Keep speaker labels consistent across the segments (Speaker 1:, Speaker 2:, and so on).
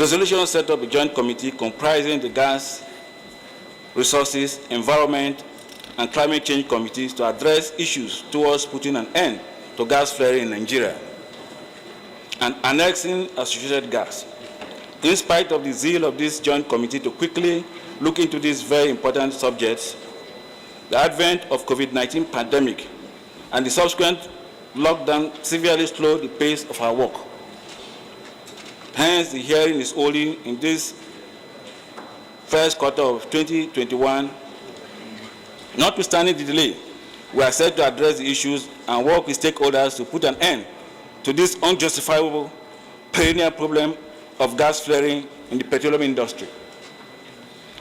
Speaker 1: resolution set up a joint committee comprising the gas, resources, environment, and climate change committees to address issues towards putting an end to gas flaring in Nigeria and annexing associated gas. In spite of the zeal of this joint committee to quickly look into these very important subjects, the advent of COVID-19 pandemic and the subsequent lockdown severely slowed the pace of our work. Hence, the hearing is holding in this first quarter of 2021. Notwithstanding the delay, we are set to address the issues and work with stakeholders to put an end to this unjustifiable perennial problem of gas flaring in the petroleum industry.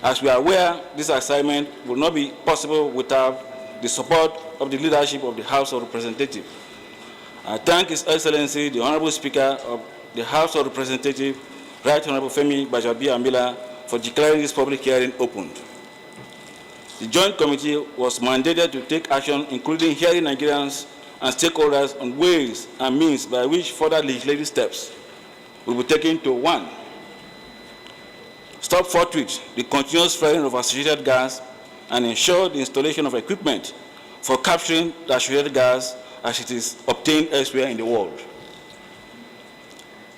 Speaker 1: As we are aware, this assignment will not be possible without the support of the leadership of the House of Representatives. I thank His Excellency, the Honorable Speaker of the House of Representatives, Right Honorable Femi Gbajabiamila, for declaring this public hearing opened. The Joint Committee was mandated to take action, including hearing Nigerians and stakeholders on ways and means by which further legislative steps will be taken to 1. Stop forthwith the continuous flaring of associated gas and ensure the installation of equipment for capturing the associated gas as it is obtained elsewhere in the world.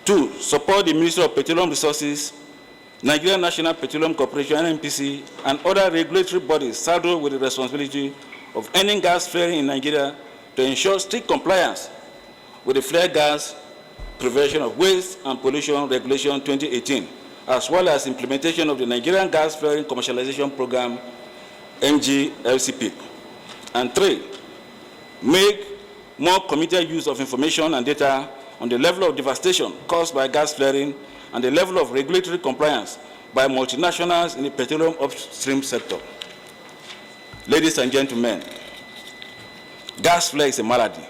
Speaker 1: 2. Support the Ministry of Petroleum Resources, Nigerian National Petroleum Corporation, NNPC, and other regulatory bodies saddled with the responsibility of ending gas flaring in Nigeria to ensure strict compliance with the Flare Gas Prevention of Waste and Pollution Regulation 2018, as well as implementation of the Nigerian Gas Flaring Commercialization Program, NGLCP. And 3, make more committed use of information and data on the level of devastation caused by gas flaring and the level of regulatory compliance by multinationals in the petroleum upstream sector. Ladies and gentlemen, gas flare is a malady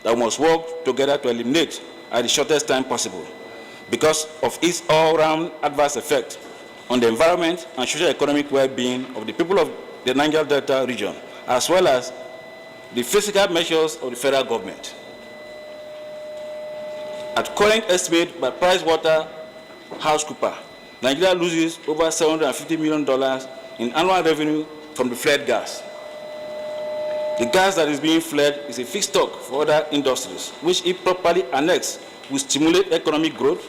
Speaker 1: that we must work together to eliminate at the shortest time possible because of its all-round adverse effect on the environment and socio-economic well-being of the people of the Niger Delta region, as well as the physical measures of the federal government. At current estimate by PricewaterhouseCoopers, Nigeria loses over $750 million in annual revenue from the flared gas. The gas that is being flared is a feedstock for other industries, which, if properly annexed, will stimulate economic growth,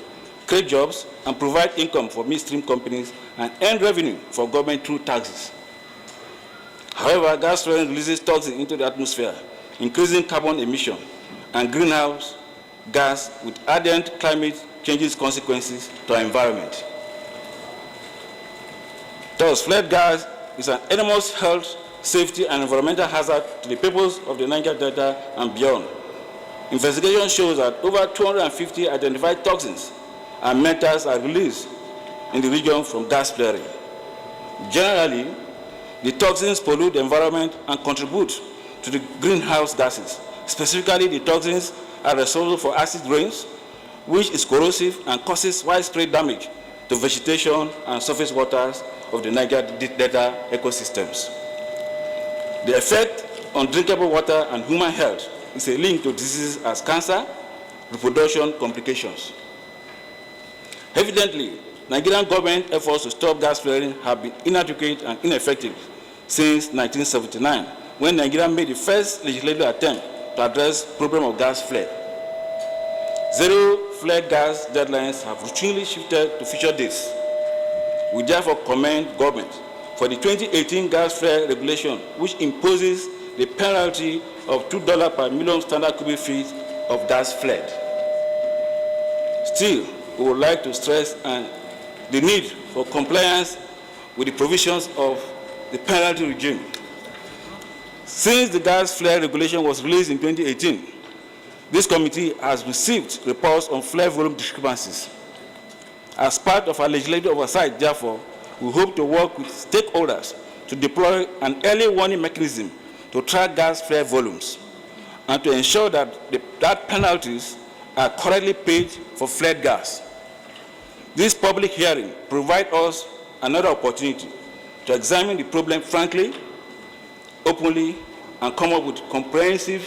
Speaker 1: create jobs, and provide income for midstream companies and earn revenue for government through taxes. However, gas flaring releases toxins into the atmosphere, increasing carbon emission and greenhouse gas with ardent climate changes consequences to our environment. Thus, flared gas is an enormous health, safety, and environmental hazard to the peoples of the Niger Delta and beyond. Investigation shows that over 250 identified toxins and metals are released in the region from gas flaring. Generally, the toxins pollute the environment and contribute to the greenhouse gases. Specifically, the toxins are responsible for acid rains, which is corrosive and causes widespread damage to vegetation and surface waters of the Niger Delta ecosystems. The effect on drinkable water and human health is a link to diseases as cancer, reproduction complications. Evidently, Nigerian government efforts to stop gas flaring have been inadequate and ineffective since 1979, when Nigeria made the first legislative attempt to address the problem of gas flare. Zero flare gas deadlines have routinely shifted to future dates. We therefore commend government for the 2018 gas flare regulation, which imposes the penalty of $2 per million standard cubic feet of gas flared. Still, we would like to stress the need for compliance with the provisions of the penalty regime. Since the gas flare regulation was released in 2018, this committee has received reports on flare volume discrepancies. As part of our legislative oversight, therefore, we hope to work with stakeholders to deploy an early warning mechanism to track gas flare volumes and to ensure that penalties are correctly paid for flared gas. This public hearing provides us another opportunity to examine the problem frankly, openly, and come up with comprehensive,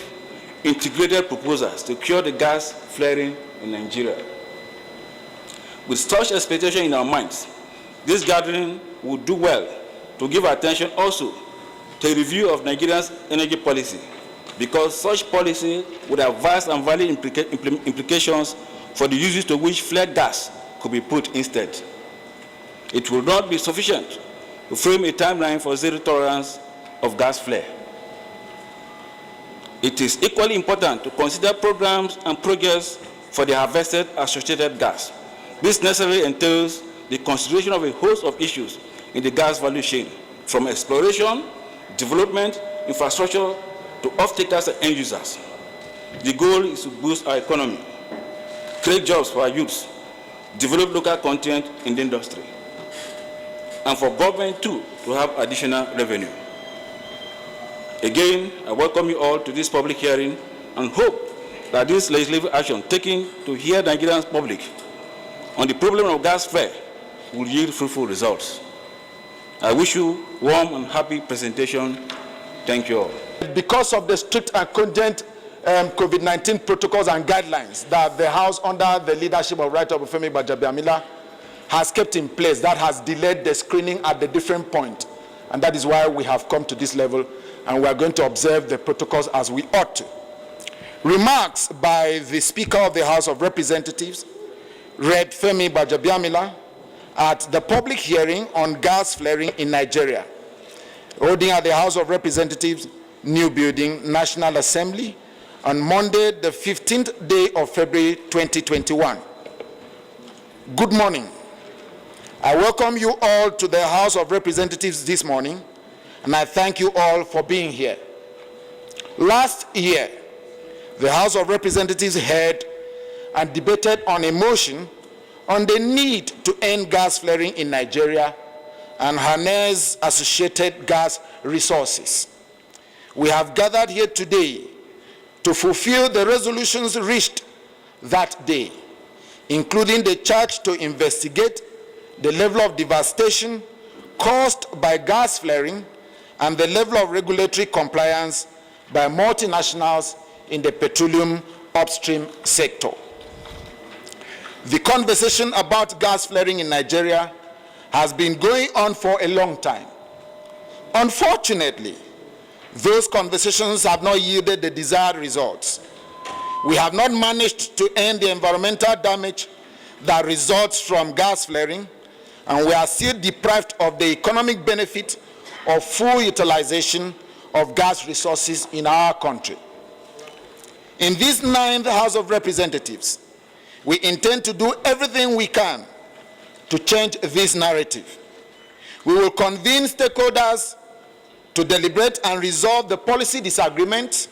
Speaker 1: integrated proposals to cure the gas flaring in Nigeria. With such expectation in our minds, this gathering would do well to give attention also to a review of Nigeria's energy policy, because such policy would have vast and valid implications for the uses to which flare gas could be put instead. It will not be sufficient to frame a timeline for zero tolerance of gas flare. It is equally important to consider programs and projects for the harvested associated gas. This necessarily entails the consideration of a host of issues in the gas value chain, from exploration, development, infrastructure, to off-takers and end users. The goal is to boost our economy, create jobs for our youths, develop local content in the industry, and for government too to have additional revenue. Again, I welcome you all to this public hearing and hope that this legislative action taken to hear the Nigerian public on the problem of gas flare will yield fruitful results. I wish you warm and happy presentation. Thank you all.
Speaker 2: Because of the strict and cogent COVID-19 protocols and guidelines that the House, under the leadership of Right Honorable Femi Gbajabiamila, has kept in place, that has delayed the screening at the different point. And that is why we have come to this level, and we are going to observe the protocols as we ought to. Remarks by the Speaker of the House of Representatives, Rep. Femi Gbajabiamila, at the public hearing on gas flaring in Nigeria, holding at the House of Representatives, New Building, National Assembly, on Monday, the 15th day of February 2021. Good morning. I welcome you all to the House of Representatives this morning, and I thank you all for being here. Last year, the House of Representatives heard and debated on a motion on the need to end gas flaring in Nigeria and harness associated gas resources. We have gathered here today to fulfill the resolutions reached that day, including the charge to investigate the level of devastation caused by gas flaring and the level of regulatory compliance by multinationals in the petroleum upstream sector. The conversation about gas flaring in Nigeria has been going on for a long time. Unfortunately, those conversations have not yielded the desired results. We have not managed to end the environmental damage that results from gas flaring, and we are still deprived of the economic benefit of full utilization of gas resources in our country. In this 9th House of Representatives, we intend to do everything we can to change this narrative. We will convene stakeholders to deliberate and resolve the policy disagreements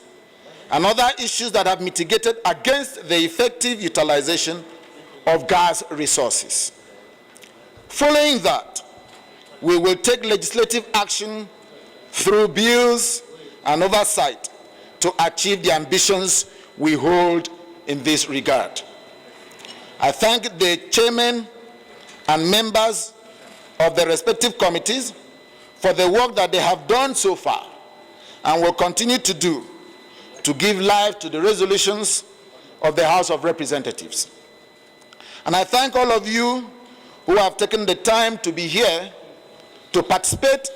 Speaker 2: and other issues that have mitigated against the effective utilization of gas resources. Following that, we will take legislative action through bills and oversight to achieve the ambitions we hold in this regard. I thank the chairmen and members of the respective committees for the work that they have done so far and will continue to do to give life to the resolutions of the House of Representatives. And I thank all of you who have taken the time to be here to participate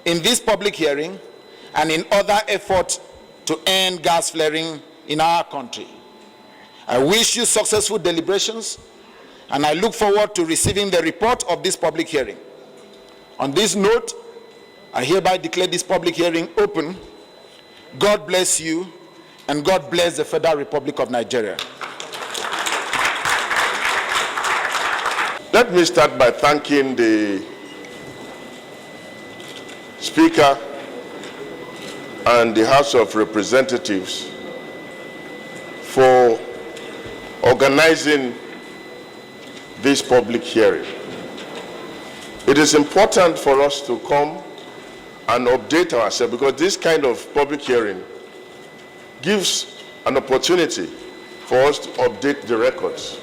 Speaker 2: in this public hearing and in other efforts to end gas flaring in our country. I wish you successful deliberations, and I look forward to receiving the report of this public hearing. On this note, I hereby declare this public hearing open. God bless you, and God bless the Federal Republic of Nigeria.
Speaker 3: Let me start by thanking the Speaker and the House of Representatives for organizing this public hearing. It is important for us to come and update ourselves, because this kind of public hearing gives an opportunity for us to update the records.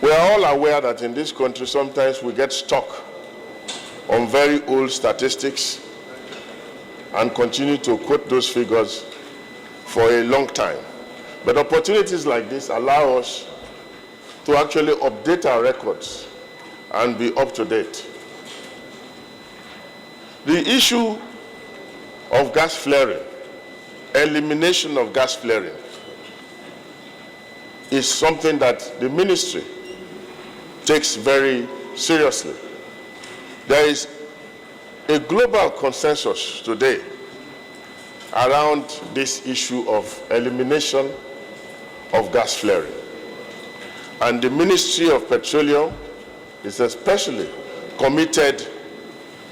Speaker 3: We are all aware that in this country sometimes we get stuck on very old statistics and continue to quote those figures for a long time. But opportunities like this allow us to actually update our records and be up to date. The issue of gas flaring, elimination of gas flaring, is something that the ministry takes very seriously. There is a global consensus today around this issue of elimination of gas flaring. And the Ministry of Petroleum is especially committed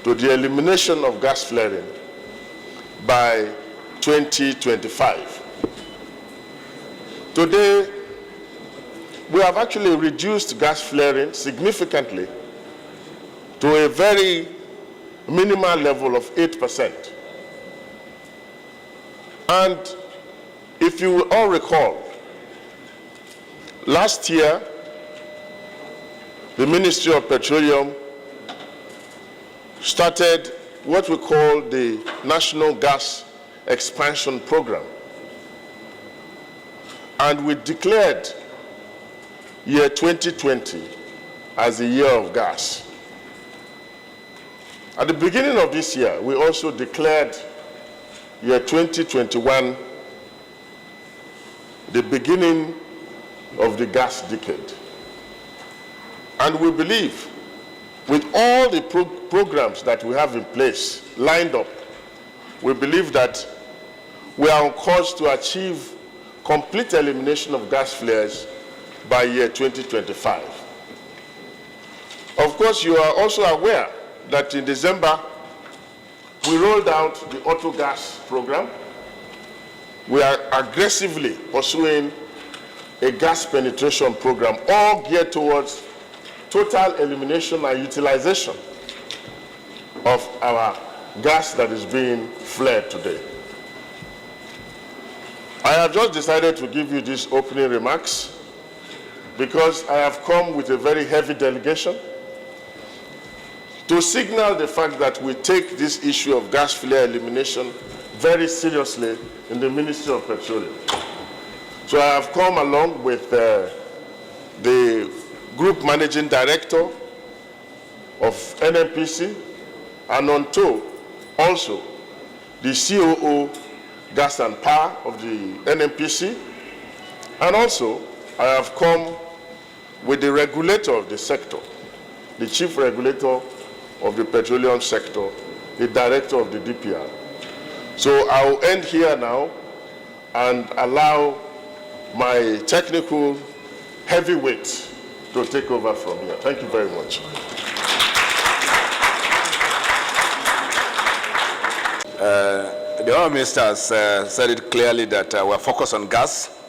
Speaker 3: to the elimination of gas flaring by 2025. Today, we have actually reduced gas flaring significantly to a very minimal level of 8%. And if you all recall, last year, the Ministry of Petroleum started what we call the National Gas Expansion Program. And we declared year 2020 as the year of gas. At the beginning of this year, we also declared year 2021 the beginning of the gas decade. And we believe, with all the programs that we have in place, lined up, we believe that we are on course to achieve complete elimination of gas flares by year 2025. Of course, you are also aware that in December, we rolled out the auto gas program. We are aggressively pursuing a gas penetration program, all geared towards total elimination and utilization of our gas that is being flared today. I have just decided to give you these opening remarks because I have come with a very heavy delegation to signal the fact that we take this issue of gas flare elimination very seriously in the Ministry of Petroleum. So I have come along with the Group Managing Director of NNPC, and on tour also the COO Gas and Power of the NNPC, and also I have come with the regulator of the sector, the chief regulator of the petroleum sector, the director of the DPR. So I will end here now and allow my technical heavyweight to take over from here. Thank you very much.
Speaker 4: The Honourable Minister has said it clearly that we're focused on gas,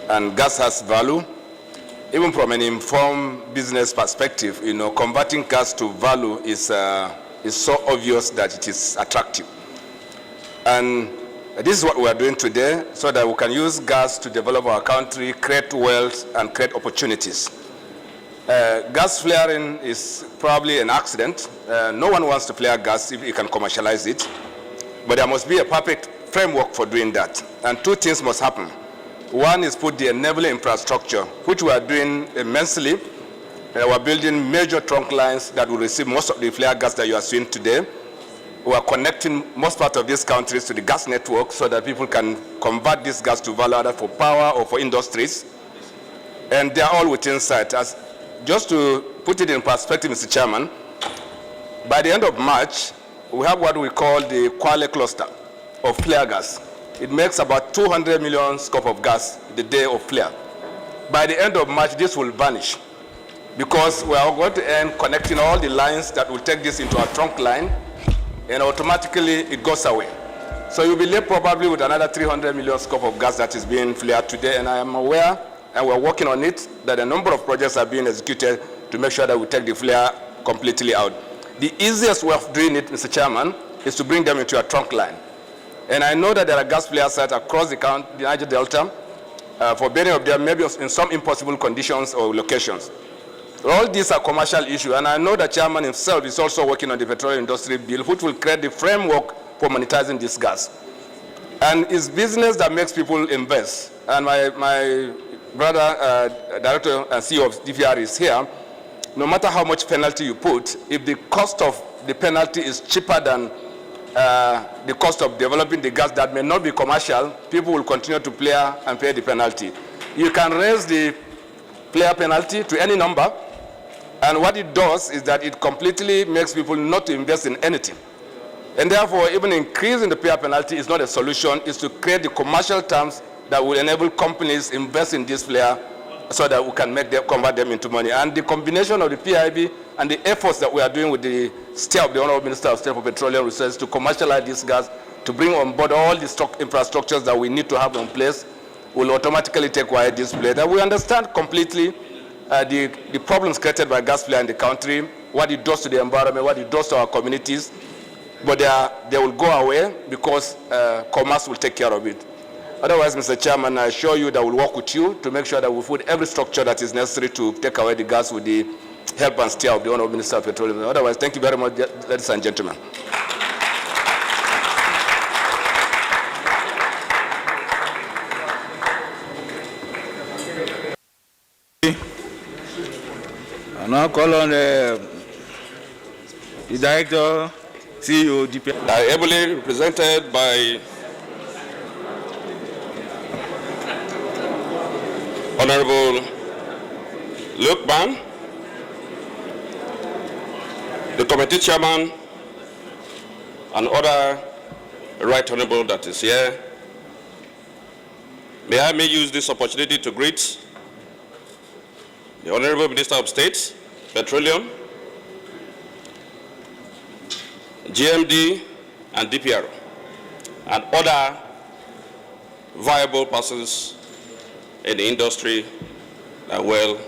Speaker 4: and gas has value. Even from an informed business perspective, you know, converting gas to value is so obvious that it is attractive. And this is what we are doing today, so that we can use gas to develop our country, create wealth, and create opportunities. Gas flaring is probably an accident. No one wants to flare gas if you can commercialize it. But there must be a perfect framework for doing that. And two things must happen. One is put the enabling infrastructure, which we are doing immensely. We're building major trunk lines that will receive most of the flare gas that you are seeing today. We are connecting most part of these countries to the gas network so that people can convert this gas to value either for power or for industries. And they are all within sight. Just to put it in perspective, Mr. Chairman, by the end of March, we have what we call the Kwale cluster of flare gas. It makes about 200 million scoop of gas the day of flare. By the end of March, this will vanish because we are going to end connecting all the lines that will take this into a trunk line, and automatically it goes away. So you'll be left probably with another 300 million scoop of gas that is being flared today, and I am aware, and we're working on it, that a number of projects are being executed to make sure that we take the flare completely out. The easiest way of doing it, Mr. Chairman, is to bring them into a trunk line. And I know that there are gas flare sites across the Niger Delta, for many of them, maybe in some impossible conditions or locations. All these are commercial issues, and I know the chairman himself is also working on the petroleum industry bill, which will create the framework for monetizing this gas. And it's business that makes people invest. And my brother Director and CEO of DPR is here, no matter how much penalty you put, if the cost of the penalty is cheaper than the cost of developing the gas that may not be commercial, people will continue to play and pay the penalty. You can raise the player penalty to any number, and what it does is that it completely makes people not to invest in anything. And therefore, even increasing the player penalty is not a solution. It's to create the commercial terms that will enable companies invest in this player so that we can make them, convert them into money. And the combination of the PIB and the efforts that we are doing with the State of the Honorable Minister of State for Petroleum Research to commercialize this gas, to bring on board all the stock infrastructures that we need to have in place, will automatically take away this play. That we understand completely the problems created by gas play in the country, what it does to the environment, what it does to our communities, but they will go away because commerce will take care of it. Otherwise, Mr. Chairman, I assure you that we'll work with you to make sure that we put every structure that is necessary to take away the gas with the help and steer of the Honorable Minister of Petroleum. Otherwise, thank you very much, ladies and gentlemen.
Speaker 1: I now call on the Director, CEO, DP.
Speaker 5: Ably represented by Honorable Lukman, the committee chairman, and other right honorable that is here. May I use this opportunity to greet the Honorable Minister of State, Petroleum, GMD, and DPR, and other viable persons in the industry are well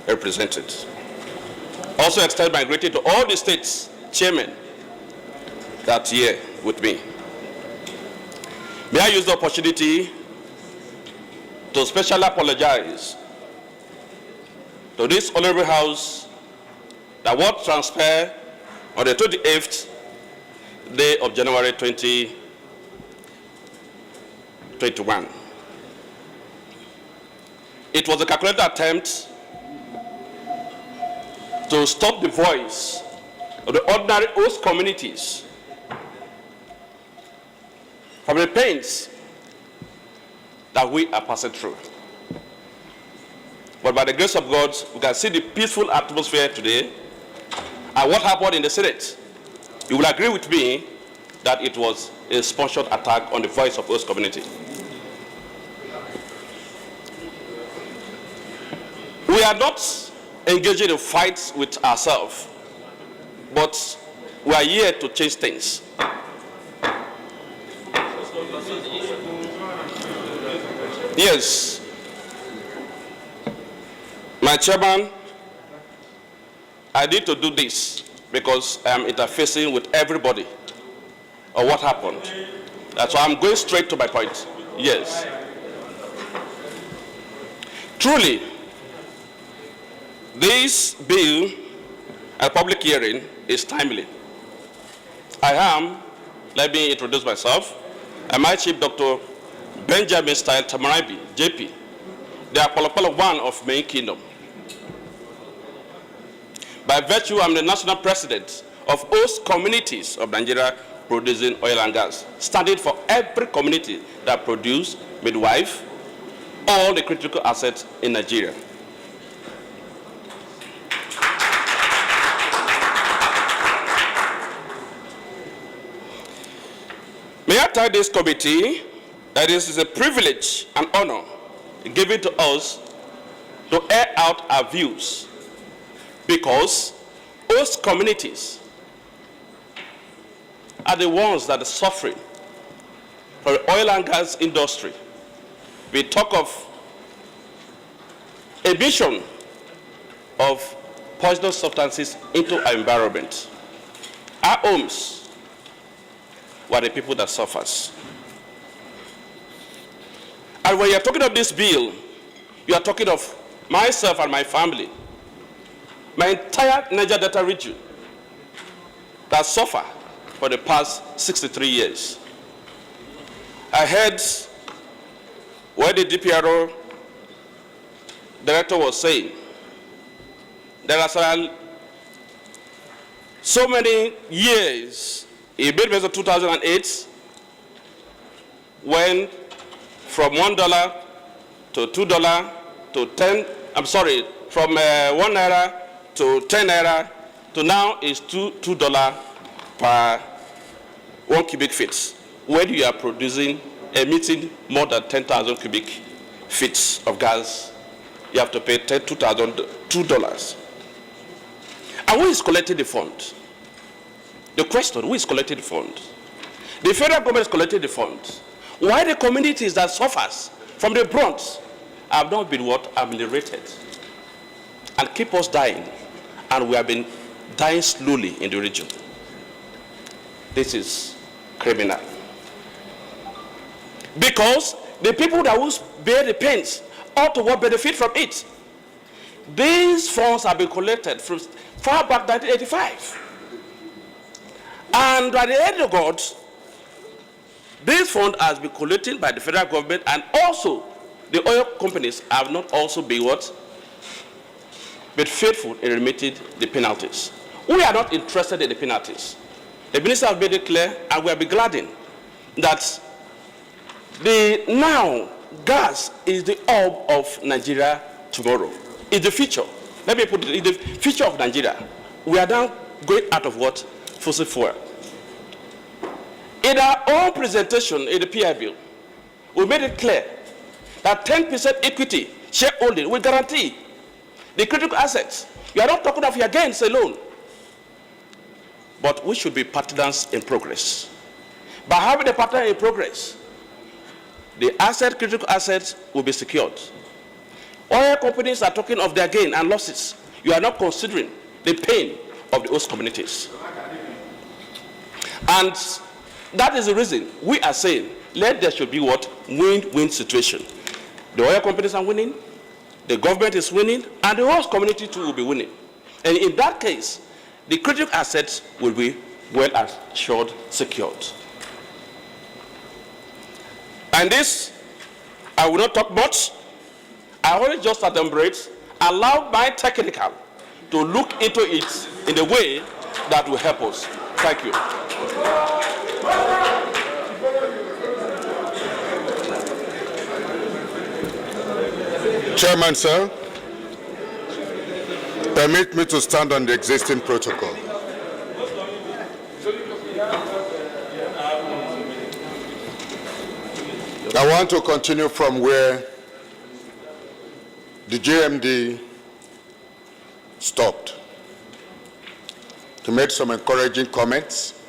Speaker 5: represented. Also extend my greeting to all the states chairmen that are here with me. May I use the opportunity to specially apologize to this honorable house that what transpired on the 28th day of January 2021. It was a calculated attempt to stop the voice of the ordinary host communities from the pains that we are passing through. But by the grace of God, we can see the peaceful atmosphere today. And what happened in the Senate, you will agree with me that it was a sponsored attack on the voice of host community. We are not engaging in fights with ourselves, but we are here to change things. Yes, my chairman, I need to do this because I am interfacing with everybody on what happened. That's why I'm going straight to my point. Yes. Truly, this bill at public hearing is timely. I am, let me introduce myself, I'm my Chief Dr. Benjamin Style Tamarabi, JP, the Apollo one of Main Kingdom. By virtue, I'm the national president of host communities of Nigeria producing oil and gas, standing for every community that produce midwife, all the critical assets in Nigeria. May I tell this committee that this is a privilege and honor given to us to air out our views, because host communities are the ones that are suffering from the oil and gas industry. We talk of emission of poisonous substances into our environment. Our homes were the people that suffers. And when you're talking of this bill, you are talking of myself and my family, my entire Niger Delta region that suffer for the past 63 years. I heard where the DPRO director was saying, there are so many years. In Bidvest 2008, went from $1 to $2 to 10. I'm sorry, from 1 naira to 10 naira to now is $2 per 1 cubic feet. When you are emitting more than 10,000 cubic feet of gas, you have to pay $2,002. And who is collecting the fund? The question, who is collecting the fund? The federal government is collecting the fund. Why the communities that suffers from the brunt have not been ameliorated and keep us dying, and we have been dying slowly in the region. This is criminal. Because the people that will bear the pains ought to benefit from it. These funds have been collected from far back 1985. And by the end of God, this fund has been collected by the federal government, and also the oil companies have not also been faithful in remitting the penalties. We are not interested in the penalties. The minister has made it clear, and we are gladdened that now gas is the hub of Nigeria tomorrow. It's the future. Let me put it, it's the future of Nigeria. We are now going out of what? Fossil fuel. In our own presentation in the PI bill, we made it clear that 10% equity shareholding will guarantee the critical assets. You are not talking of your gains alone, but we should be partners in progress. By having a partner in progress, the critical assets will be secured. Oil companies are talking of their gain and losses. You are not considering the pain of the host communities. And that is the reason we are saying there should be win-win situation. The oil companies are winning, the government is winning, and the host community too will be winning. And in that case, the critical assets will be well assured, secured. And this, I will not talk much. I only just adumbrate, allow my technical to look into it in a way that will help us. Thank you.
Speaker 6: Chairman, sir, permit me to stand on the existing protocol. I want to continue from where the JMD stopped. He made some encouraging comments,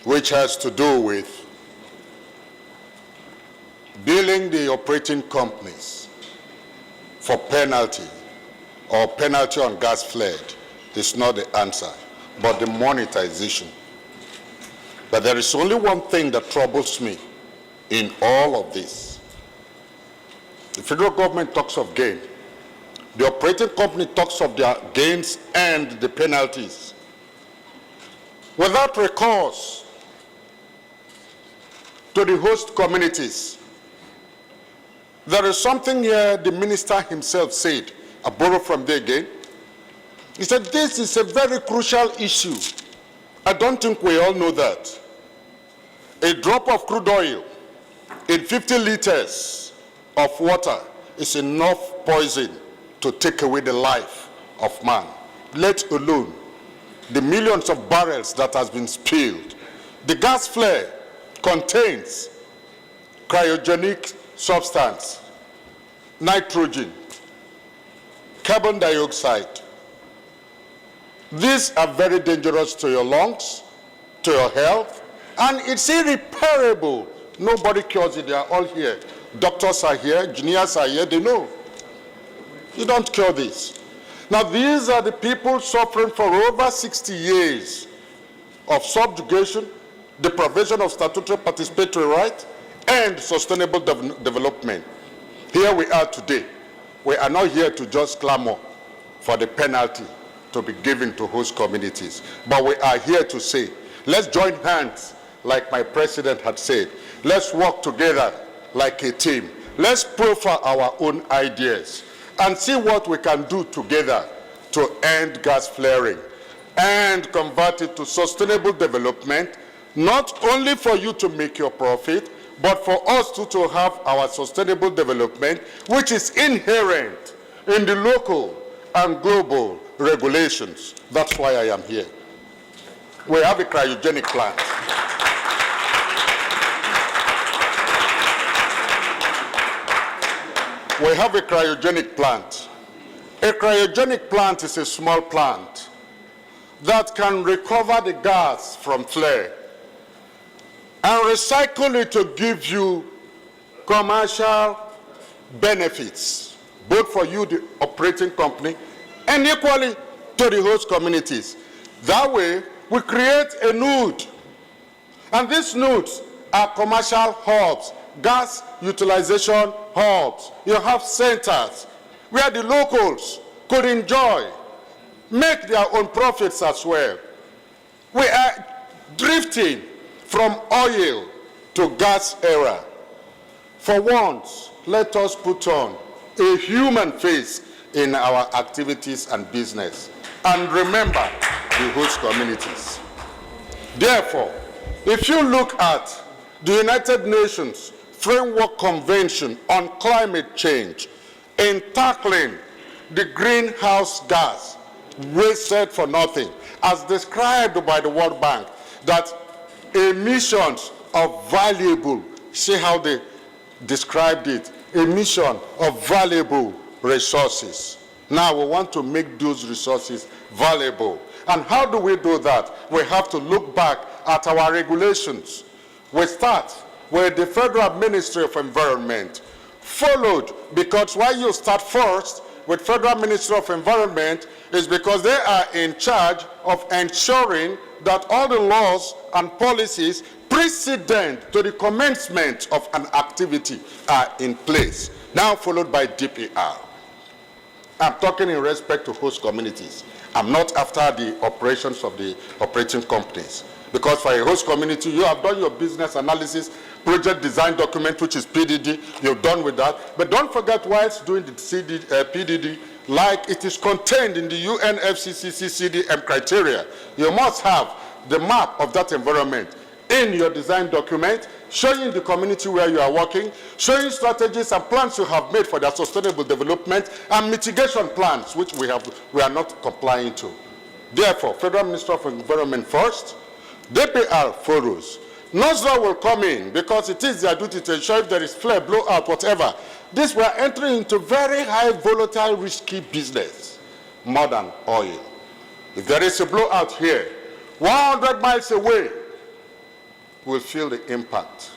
Speaker 6: which has to do with billing the operating companies for penalty or penalty on gas flared is not the answer, but the monetization. But there is only one thing that troubles me in all of this. The federal government talks of gain. The operating company talks of their gains and the penalties. Without recourse to the host communities, there is something here the minister himself said. I borrow from there again. He said, this is a very crucial issue. I don't think we all know that. A drop of crude oil in 50 liters of water is enough poison to take away the life of man, let alone the millions of barrels that has been spilled. The gas flare contains cryogenic substance, nitrogen, carbon dioxide. These are very dangerous to your lungs, to your health, and it's irreparable. Nobody cures it. They are all here. Doctors are here, engineers are here, they know. You don't cure this. Now, these are the people suffering for over 60 years of subjugation, deprivation of statutory participatory right, and sustainable development. Here we are today. We are not here to just clamor for the penalty to be given to host communities, but we are here to say, let's join hands, like my president had said. Let's work together like a team. Let's profile our own ideas. and see what we can do together to end gas flaring and convert it to sustainable development, not only for you to make your profit, but for us to have our sustainable development, which is inherent in the local and global regulations. That's why I am here. We have a cryogenic plant. We have a cryogenic plant. A cryogenic plant is a small plant that can recover the gas from flare and recycle it to give you commercial benefits, both for you, the operating company, and equally to the host communities. That way, we create a node, and these nodes are commercial hubs, gas utilization hubs. You have centers where the locals could enjoy, make their own profits as well. We are drifting from oil to gas era. For once, let us put on a human face in our activities and business, and remember the host communities. Therefore, if you look at the United Nations Framework Convention on Climate Change in tackling the greenhouse gas wasted for nothing, as described by the World Bank, that emissions of valuable, see how they described it, emission of valuable resources. Now we want to make those resources valuable. And how do we do that? We have to look back at our regulations. We start with the Federal Ministry of Environment, followed, because why you start first with Federal Ministry of Environment is because they are in charge of ensuring that all the laws and policies precedent to the commencement of an activity are in place. Now followed by DPR. I'm talking in respect to host communities. I'm not after the operations of the operating companies. Because for a host community, you have done your business analysis, project design document, which is PDD, you've done with that. But don't forget whilst doing the PDD, like it is contained in the UNFCCC CDM criteria, you must have the map of that environment in your design document, showing the community where you are working, showing strategies and plans you have made for their sustainable development, and mitigation plans, which we are not complying to. Therefore, Federal Minister of Environment first, DPR follows. NOSRA will come in because it is their duty to ensure if there is flare, blowout, whatever. This we are entering into very high, volatile, risky business, more than oil. If there is a blowout here, 100 miles away, we'll feel the impact.